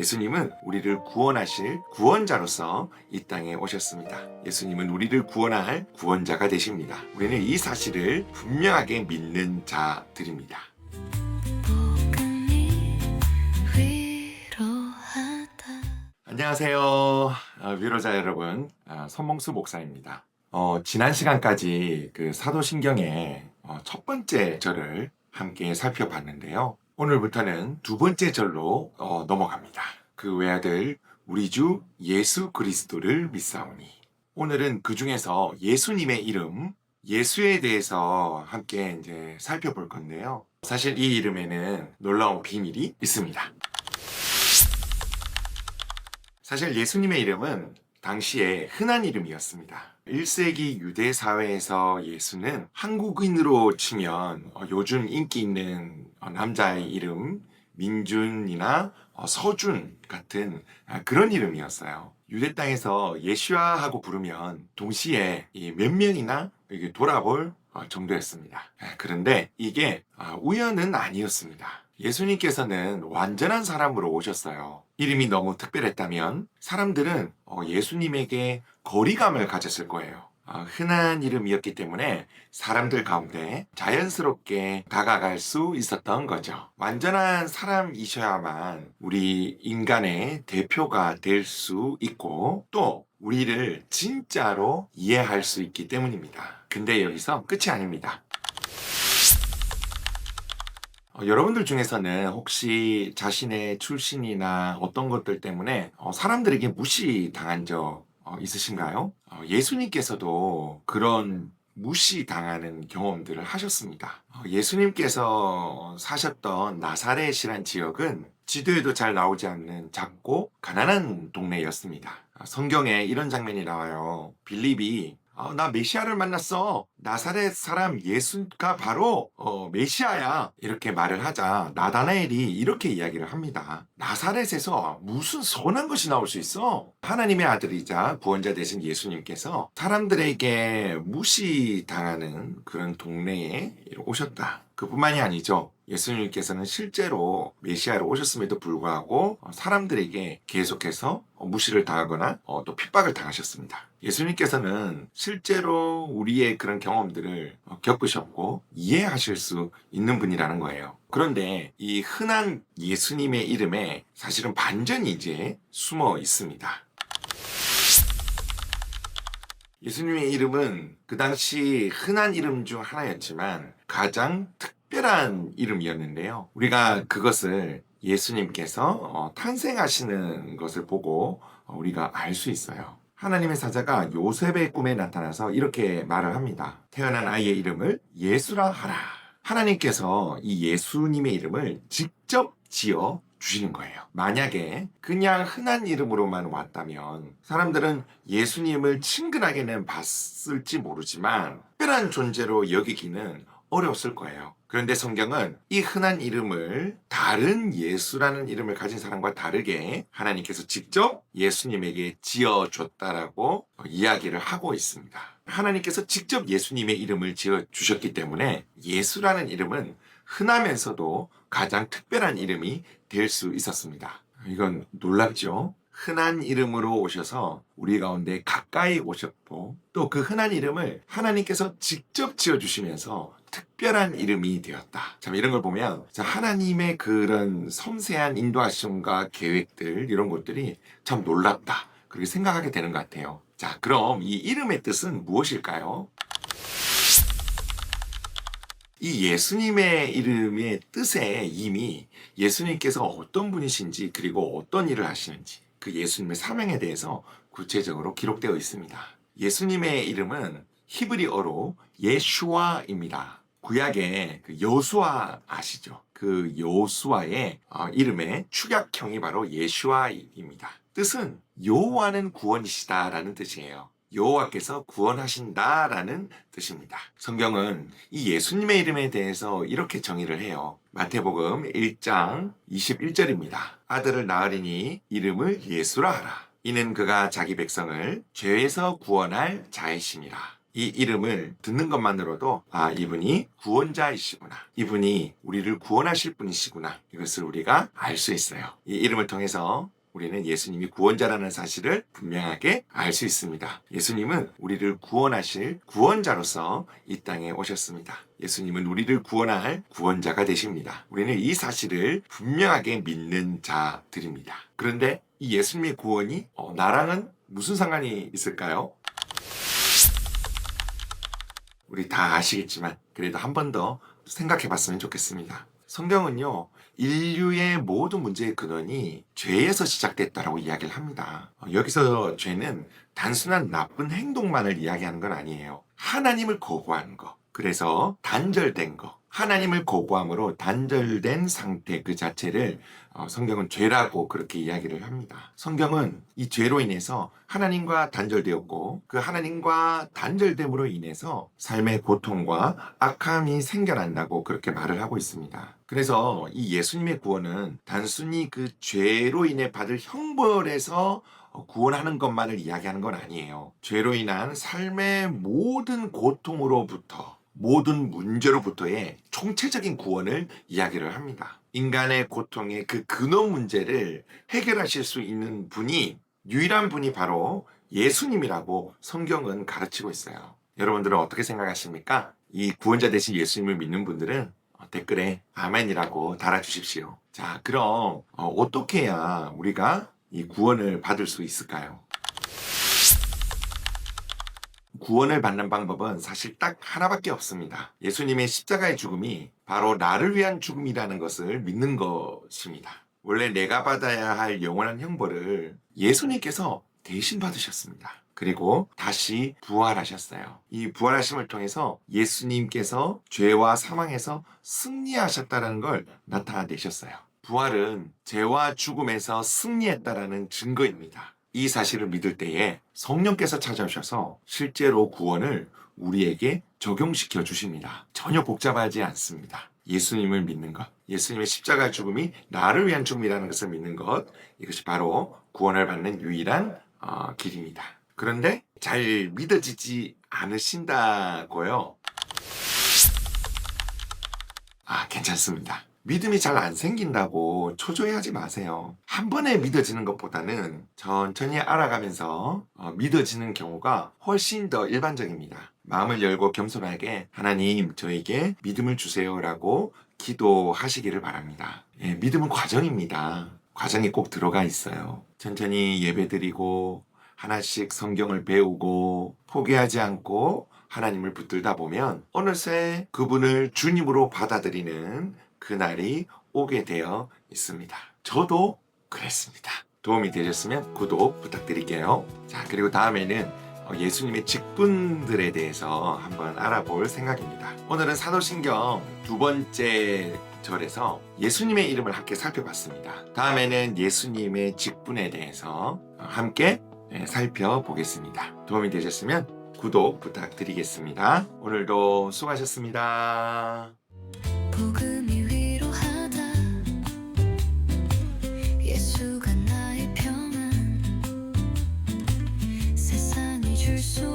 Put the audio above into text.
예수님은 우리를 구원하실 구원자로서 이 땅에 오셨습니다. 예수님은 우리를 구원할 구원자가 되십니다. 우리는 이 사실을 분명하게 믿는 자들입니다. 안녕하세요. 위로자 여러분. 손몽수 목사입니다. 지난 시간까지 그 사도신경의 첫 번째 절을 함께 살펴봤는데요. 오늘부터는 두 번째 절로 넘어갑니다. 그 외아들 우리 주 예수 그리스도를 믿사오니. 오늘은 그 중에서 예수님의 이름, 예수에 대해서 함께 이제 살펴볼 건데요. 사실 이 이름에는 놀라운 비밀이 있습니다. 사실 예수님의 이름은 당시에 흔한 이름이었습니다. 1세기 유대 사회에서 예수는 한국인으로 치면 요즘 인기 있는 남자의 이름 민준이나 서준 같은 그런 이름이었어요. 유대 땅에서 예슈아하고 부르면 동시에 몇 명이나 돌아볼 정도였습니다. 그런데 이게 우연은 아니었습니다. 예수님께서는 완전한 사람으로 오셨어요. 이름이 너무 특별했다면 사람들은 예수님에게 거리감을 가졌을 거예요. 흔한 이름이었기 때문에 사람들 가운데 자연스럽게 다가갈 수 있었던 거죠. 완전한 사람이셔야만 우리 인간의 대표가 될 수 있고 또 우리를 진짜로 이해할 수 있기 때문입니다. 근데 여기서 끝이 아닙니다. 여러분들 중에서는 혹시 자신의 출신이나 어떤 것들 때문에 사람들에게 무시당한 적 있으신가요? 예수님께서도 그런 무시당하는 경험들을 하셨습니다. 예수님께서 사셨던 나사렛이란 지역은 지도에도 잘 나오지 않는 작고 가난한 동네였습니다. 성경에 이런 장면이 나와요. 빌립이 나 메시아를 만났어. 나사렛 사람 예수가 바로 메시아야. 이렇게 말을 하자 나다나엘이 이렇게 이야기를 합니다. 나사렛에서 무슨 선한 것이 나올 수 있어? 하나님의 아들이자 구원자 되신 예수님께서 사람들에게 무시당하는 그런 동네에 오셨다. 그뿐만이 아니죠. 예수님께서는 실제로 메시아로 오셨음에도 불구하고 사람들에게 계속해서 무시를 당하거나 또 핍박을 당하셨습니다. 예수님께서는 실제로 우리의 그런 경험들을 겪으셨고 이해하실 수 있는 분이라는 거예요. 그런데 이 흔한 예수님의 이름에 사실은 반전이 이제 숨어 있습니다. 예수님의 이름은 그 당시 흔한 이름 중 하나였지만 가장 특별한 이름이었는데요. 우리가 그것을 예수님께서 탄생하시는 것을 보고 우리가 알 수 있어요. 하나님의 사자가 요셉의 꿈에 나타나서 이렇게 말을 합니다. 태어난 아이의 이름을 예수라 하라. 하나님께서 이 예수님의 이름을 직접 지어 주시는 거예요. 만약에 그냥 흔한 이름으로만 왔다면 사람들은 예수님을 친근하게는 봤을지 모르지만 특별한 존재로 여기기는 어려웠을 거예요. 그런데 성경은 이 흔한 이름을 다른 예수라는 이름을 가진 사람과 다르게 하나님께서 직접 예수님에게 지어줬다라고 이야기를 하고 있습니다. 하나님께서 직접 예수님의 이름을 지어주셨기 때문에 예수라는 이름은 흔하면서도 가장 특별한 이름이 될 수 있었습니다. 이건 놀랍죠? 흔한 이름으로 오셔서 우리 가운데 가까이 오셨고 또 그 흔한 이름을 하나님께서 직접 지어주시면서 특별한 이름이 되었다. 참 이런 걸 보면 하나님의 그런 섬세한 인도하심과 계획들 이런 것들이 참 놀랍다. 그렇게 생각하게 되는 것 같아요. 자, 그럼 이 이름의 뜻은 무엇일까요? 이 예수님의 이름의 뜻에 이미 예수님께서 어떤 분이신지 그리고 어떤 일을 하시는지 그 예수님의 사명에 대해서 구체적으로 기록되어 있습니다. 예수님의 이름은 히브리어로 예슈아입니다. 구약의 그 여수아 아시죠? 그 여수아의 이름의 축약형이 바로 예슈아입니다. 뜻은 여호와는 구원이시다라는 뜻이에요. 여호와께서 구원하신다라는 뜻입니다. 성경은 이 예수님의 이름에 대해서 이렇게 정의를 해요. 마태복음 1장 21절입니다. 아들을 낳으리니 이름을 예수라 하라. 이는 그가 자기 백성을 죄에서 구원할 자이심이라. 이 이름을 듣는 것만으로도 이분이 구원자이시구나. 이분이 우리를 구원하실 분이시구나. 이것을 우리가 알 수 있어요. 이 이름을 통해서 우리는 예수님이 구원자라는 사실을 분명하게 알 수 있습니다. 예수님은 우리를 구원하실 구원자로서 이 땅에 오셨습니다. 예수님은 우리를 구원할 구원자가 되십니다. 우리는 이 사실을 분명하게 믿는 자들입니다. 그런데 이 예수님의 구원이 나랑은 무슨 상관이 있을까요? 우리 다 아시겠지만 그래도 한 번 더 생각해 봤으면 좋겠습니다. 성경은요, 인류의 모든 문제의 근원이 죄에서 시작됐다라고 이야기를 합니다. 여기서 죄는 단순한 나쁜 행동만을 이야기하는 건 아니에요. 하나님을 거부하는 거, 그래서 단절된 거, 하나님을 거부함으로 단절된 상태 그 자체를 성경은 죄라고 그렇게 이야기를 합니다. 성경은 이 죄로 인해서 하나님과 단절되었고 그 하나님과 단절됨으로 인해서 삶의 고통과 악함이 생겨난다고 그렇게 말을 하고 있습니다. 그래서 이 예수님의 구원은 단순히 그 죄로 인해 받을 형벌에서 구원하는 것만을 이야기하는 건 아니에요. 죄로 인한 삶의 모든 고통으로부터 모든 문제로부터의 총체적인 구원을 이야기를 합니다. 인간의 고통의 그 근원 문제를 해결하실 수 있는 분이 유일한 분이 바로 예수님이라고 성경은 가르치고 있어요. 여러분들은 어떻게 생각하십니까? 이 구원자 되신 예수님을 믿는 분들은 댓글에 아멘이라고 달아주십시오. 자, 그럼 어떻게 해야 우리가 이 구원을 받을 수 있을까요? 구원을 받는 방법은 사실 딱 하나밖에 없습니다. 예수님의 십자가의 죽음이 바로 나를 위한 죽음이라는 것을 믿는 것입니다. 원래 내가 받아야 할 영원한 형벌을 예수님께서 대신 받으셨습니다. 그리고 다시 부활하셨어요. 이 부활하심을 통해서 예수님께서 죄와 사망에서 승리하셨다는 걸 나타내셨어요. 부활은 죄와 죽음에서 승리했다라는 증거입니다. 이 사실을 믿을 때에 성령께서 찾아오셔서 실제로 구원을 우리에게 적용시켜 주십니다. 전혀 복잡하지 않습니다. 예수님을 믿는 것, 예수님의 십자가 죽음이 나를 위한 죽음이라는 것을 믿는 것, 이것이 바로 구원을 받는 유일한 길입니다. 그런데 잘 믿어지지 않으신다고요? 괜찮습니다. 믿음이 잘 안 생긴다고 초조해하지 마세요. 한 번에 믿어지는 것보다는 천천히 알아가면서 믿어지는 경우가 훨씬 더 일반적입니다. 마음을 열고 겸손하게 하나님 저에게 믿음을 주세요라고 기도하시기를 바랍니다. 믿음은 과정입니다. 과정이 꼭 들어가 있어요. 천천히 예배드리고 하나씩 성경을 배우고 포기하지 않고 하나님을 붙들다 보면 어느새 그분을 주님으로 받아들이는 그날이 오게 되어 있습니다. 저도 그랬습니다. 도움이 되셨으면 구독 부탁드릴게요. 자, 그리고 다음에는 예수님의 직분들에 대해서 한번 알아볼 생각입니다. 오늘은 사도신경 2번째 절에서 예수님의 이름을 함께 살펴봤습니다. 다음에는 예수님의 직분에 대해서 함께 살펴보겠습니다. 도움이 되셨으면 구독 부탁드리겠습니다. 오늘도 수고하셨습니다. 복음이 위로하다 예수가 나의 평안 세상이 줄 수